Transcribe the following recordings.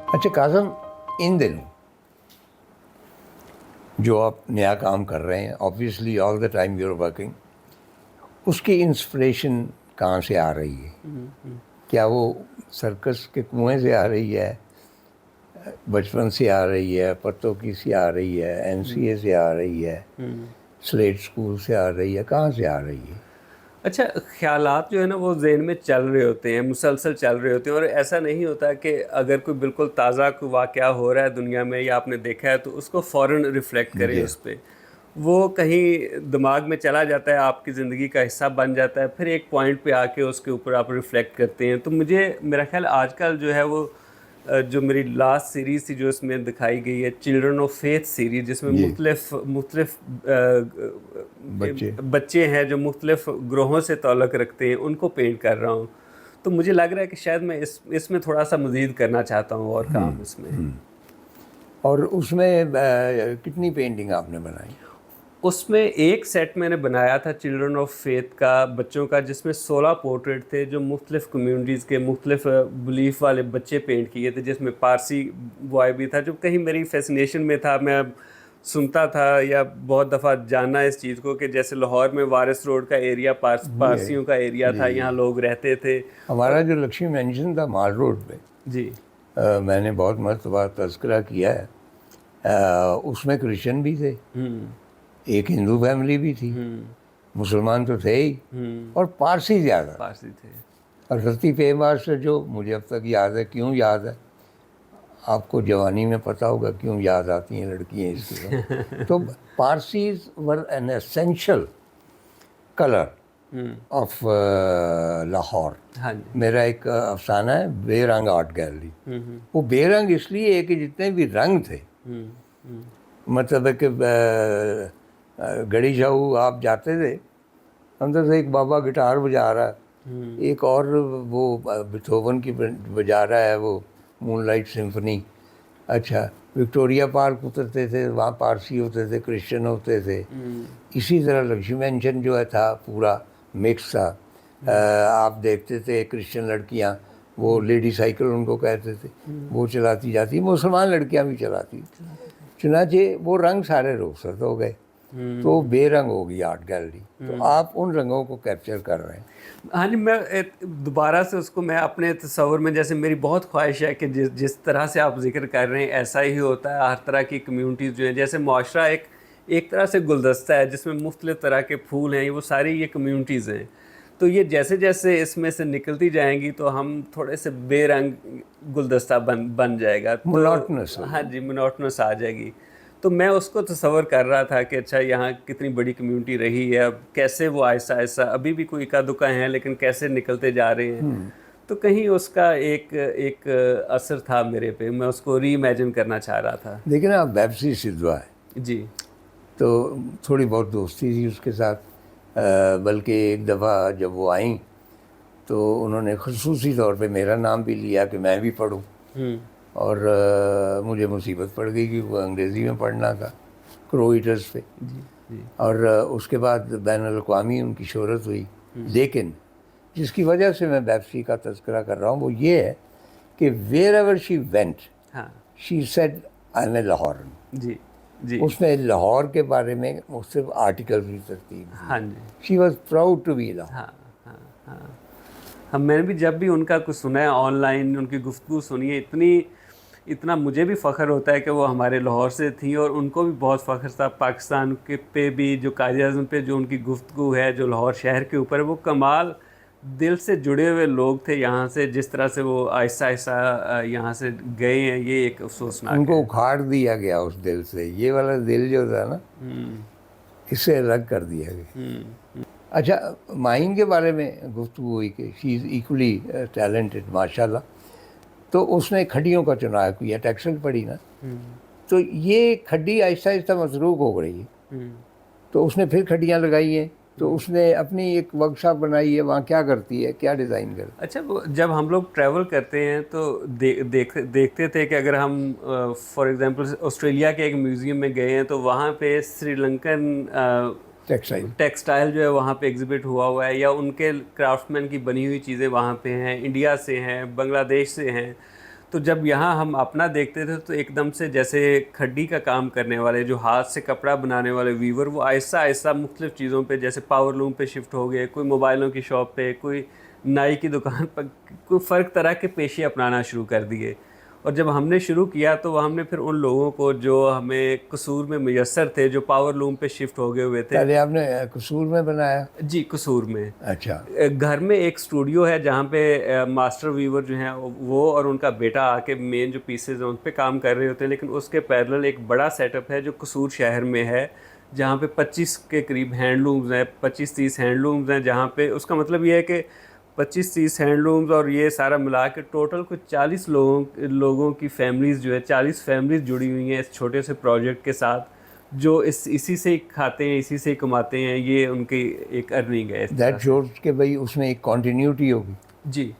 अच्छा काज़म, इन दिनों जो आप नया काम कर रहे हैं, obviously all the time you are working, उसकी इंस्पिरेशन कहाँ से आ रही है? क्या वो सर्कस के कुएं से आ रही है, बचपन से आ रही है, पत्तों की से आ रही है, एनसीए से आ रही है, स्लेट स्कूल से आ रही है, कहाँ से आ रही है? अच्छा, ख्यालात जो है ना वो ज़हन में चल रहे होते हैं, मुसलसल चल रहे होते हैं। और ऐसा नहीं होता कि अगर कोई बिल्कुल ताज़ा कोई वाक़या हो रहा है दुनिया में या आपने देखा है तो उसको फ़ौरन रिफ़्लेक्ट करें जी। उस पे। वो कहीं दिमाग में चला जाता है, आपकी ज़िंदगी का हिस्सा बन जाता है, फिर एक पॉइंट पे आके उसके ऊपर आप रिफ़्लेक्ट करते हैं। तो मुझे मेरा ख़्याल आजकल जो है वो जो मेरी लास्ट सीरीज़ थी जो इसमें दिखाई गई है, चिल्ड्रन ऑफ फेथ सीरीज़, जिसमें जी। मुख्तलिफ बच्चे। बच्चे हैं जो मुख्तलिफ ग्रोहों से ताल्लुक़ रखते हैं, उनको पेंट कर रहा हूँ। तो मुझे लग रहा है कि शायद मैं इसमें थोड़ा सा मज़ीद करना चाहता हूँ और काम इसमें। और उसमें कितनी पेंटिंग आपने बनाई? उसमें एक सेट मैंने बनाया था चिल्ड्रन ऑफ फेथ का, बच्चों का, जिसमें 16 पोर्ट्रेट थे जो मुख्तलिफ कम्युनिटीज़ के मुख्तलिफ बिलीफ वाले बच्चे पेंट किए थे, जिसमें पारसी बॉय भी था जो कहीं मेरी फैसिनेशन में था। मैं सुनता था या बहुत दफ़ा जाना इस चीज़ को कि जैसे लाहौर में वारिस रोड का एरिया जी पारसियों का एरिया जी था, जी। यहाँ लोग रहते थे। हमारा और जो लक्ष्मी मेंशन था माल रोड पे, जी मैंने बहुत मरतबा तज़किरा किया है। उसमें क्रिश्चियन भी थे, एक हिंदू फैमिली भी थी, मुसलमान तो थे ही, और पारसी ज़्यादा। पारसी थे। और धरती पे मास्टर जो मुझे अब तक याद है, क्यों याद है, आपको जवानी में पता होगा क्यों याद आती हैं लड़कियां इसके साथ। तो Parsis were an essential colour of Lahore. हाँ जी। मेरा एक अफसाना है बेरंग आर्ट गैलरी। वो बेरंग इसलिए है कि जितने भी रंग थे, मतलब है कि गड़ी जाऊ आप जाते थे, अंदर से एक बाबा गिटार बजा रहा है, एक और वो बिथोवन की बजा रहा है, वो मूनलाइट सिम्फनी। अच्छा, विक्टोरिया पार्क उतरते थे, वहाँ पारसी होते थे, क्रिश्चियन होते थे। इसी तरह लक्ष्मी मेंशन जो है था पूरा मिक्स था। आप देखते थे क्रिश्चियन लड़कियाँ, वो लेडी साइकिल उनको कहते थे, वो चलाती जाती, मुसलमान लड़कियाँ भी चलाती। चुनाचे वो रंग सारे रोसत हो गए, तो बेरंग हो गई आर्ट गैलरी। तो आप उन रंगों को कैप्चर कर रहे हैं। हाँ जी, मैं दोबारा से उसको मैं अपने तस्वर में, जैसे मेरी बहुत ख्वाहिश है कि जिस जिस तरह से आप जिक्र कर रहे हैं ऐसा ही होता है। हर तरह की कम्युनिटीज़ जो हैं, जैसे मुआशरा एक एक तरह से गुलदस्ता है जिसमें मुख्तलिफ तरह के फूल हैं, वो सारी ये कम्युनिटीज़ हैं। तो ये जैसे जैसे इसमें से निकलती जाएंगी तो हम थोड़े से बेरंग गुलदस्ता बन बन जाएगा। तो मोनोटोनस हो हाँ जाए। जी, मोनोटोनस आ जाएगी। तो मैं उसको तसव्वुर कर रहा था कि अच्छा, यहाँ कितनी बड़ी कम्युनिटी रही है, अब कैसे वो आहिस्ता आहिस्ता, अभी भी कोई इक्का दुक्का हैं लेकिन कैसे निकलते जा रहे हैं। तो कहीं उसका एक एक असर था मेरे पे, मैं उसको री इमेजिन करना चाह रहा था। लेकिन आप वेबसी सिद्धवा है, जी तो थोड़ी बहुत दोस्ती थी उसके साथ। बल्कि एक दफ़ा जब वो आई तो उन्होंने खसूसी तौर पे मेरा नाम भी लिया कि मैं भी पढ़ूं। और मुझे मुसीबत पड़ गई कि वो अंग्रेज़ी में पढ़ना था, क्रोइटर्स पे। जी जी। और उसके बाद बैनुल-अक़वामी उनकी शोहरत हुई। लेकिन जिसकी वजह से मैं वेबसी का तज़किरा कर रहा हूँ वो ये है कि वेयर एवर शी वेंट, हाँ she said I am a Lahoran. जी जी। उसने लाहौर के बारे में मुख्तलिफ आर्टिकल भी तरतीब दिए। हाँ जी। She was proud to be Lahore. हाँ हाँ हाँ। हम मैंने भी जब भी उनका कुछ सुना है ऑनलाइन, उनकी गुफ्तगू सुनी है, इतना मुझे भी फ़ख्र होता है कि वो हमारे लाहौर से थी, और उनको भी बहुत फ़ख्र था पाकिस्तान के पे भी, जो कायद-ए-आज़म पे जो उनकी गुफ्तगू है, जो लाहौर शहर के ऊपर, वो कमाल दिल से जुड़े हुए लोग थे यहाँ से। जिस तरह से वो आहिस्ता आहिस्ता यहाँ से गए हैं, ये एक अफसोसनाक उनको है। उखाड़ दिया गया उस दिल से, ये वाला दिल जो था ना, इससे अलग कर दिया गया। अच्छा, माहिन के बारे में गुफ्तगू हुई कि शी इज़ इक्वली टैलेंटेड माशाल्लाह। तो उसने खड्डियों का चुनाव किया, टेक्सटाइल पढ़ी ना, तो ये खड्डी आहिस्ता आहिस्ता मसरूक हो रही है। तो उसने फिर खड्डियाँ लगाई हैं, तो उसने अपनी एक वर्कशॉप बनाई है, वहाँ क्या करती है, क्या डिज़ाइन करती है? अच्छा, वो जब हम लोग ट्रैवल करते हैं तो देखते थे कि अगर हम फॉर एग्जांपल ऑस्ट्रेलिया के एक म्यूज़ियम में गए हैं तो वहाँ पे श्रीलंकन टेक्सटाइल। टेक्सटाइल जो है वहाँ पे एग्जिबिट हुआ है, या उनके क्राफ्टमैन की बनी हुई चीज़ें वहाँ पे हैं, इंडिया से हैं, बांग्लादेश से हैं। तो जब यहाँ हम अपना देखते थे तो एकदम से जैसे खड्डी का काम करने वाले, जो हाथ से कपड़ा बनाने वाले वीवर, वो आहिस्ता आहिस्ता मुख्तलिफ़ चीज़ों पे, जैसे पावर लूम पे शिफ्ट हो गए, कोई मोबाइलों की शॉप पे, कोई नाई की दुकान पर, कोई फ़र्क तरह के पेशे अपनाना शुरू कर दिए। और जब हमने शुरू किया तो हमने फिर उन लोगों को जो हमें कसूर में मुयस्सर थे, जो पावर लूम पे शिफ्ट हो गए हुए थे। पहले आपने कसूर में बनाया? जी, कसूर में। अच्छा। घर में एक स्टूडियो है जहाँ पे मास्टर वीवर जो हैं वो और उनका बेटा आके मेन जो पीसेज हैं उन पे काम कर रहे होते हैं, लेकिन उसके पैरेलल एक बड़ा सेटअप है जो कसूर शहर में है, जहाँ पे 25 के करीब हैंडलूम्स हैं, 25-30 हैंडलूम्स हैं, जहाँ पे उसका मतलब ये है कि 25-30 हैंडलूम्स और ये सारा मिला के टोटल कुछ 40 लोगों की फैमिलीज़ जो है, 40 फैमिलीज़ जुड़ी हुई हैं इस छोटे से प्रोजेक्ट के साथ, जो इसी से ही खाते हैं, इसी से ही कमाते हैं। ये उनकी एक अर्निंग है। दैट शोज के भाई उसमें एक कॉन्टीन्यूटी होगी। जी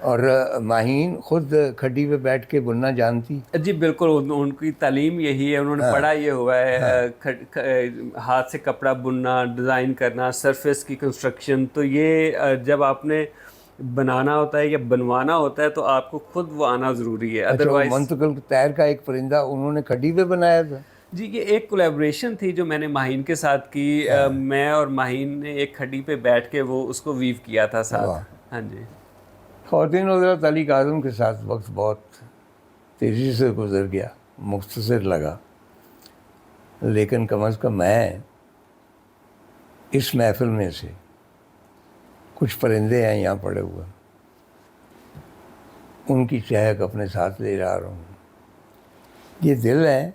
और माहीन खुद खड्डी पे बैठ के बुनना जानती? जी बिल्कुल, उनकी तालीम यही है, उन्होंने पढ़ा ये हुआ है, हाथ से कपड़ा बुनना, डिज़ाइन करना, सरफेस की कंस्ट्रक्शन। तो ये जब आपने बनाना होता है या बनवाना होता है तो आपको खुद वो आना ज़रूरी है, अदरवाइज। मुंतकिल तैर का एक परिंदा उन्होंने खड्डी पे बनाया था? जी, ये एक कोलैबोरेशन थी जो मैंने माहीन के साथ की। मैं और माहीन ने एक खड्डी पे बैठ के वो उसको वीव किया था साथ। हाँ जी। ख़वातीन हज़रात, अली काज़म के साथ वक्त बहुत तेज़ी से गुजर गया, मुख्तसर लगा, लेकिन कम अज़ कम मैं इस महफ़िल में से कुछ परिंदे हैं यहाँ पड़े हुए, उनकी चहक अपने साथ ले जा रहा हूँ। ये दिल है,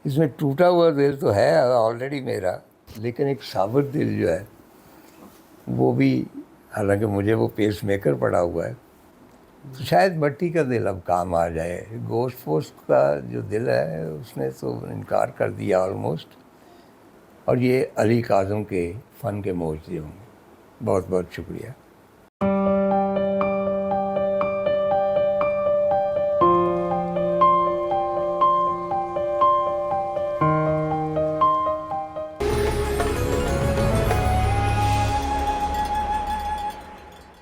इसमें टूटा हुआ दिल तो है ऑलरेडी मेरा, लेकिन एक साबित दिल जो है वो भी, हालांकि मुझे वो पेस मेकर पड़ा हुआ है, तो शायद मट्टी का दिल अब काम आ जाए। गोश्त पोस्ट का जो दिल है उसने तो इनकार कर दिया ऑलमोस्ट। और ये अली काज़म के फ़न के मोज़े होंगे। बहुत बहुत शुक्रिया।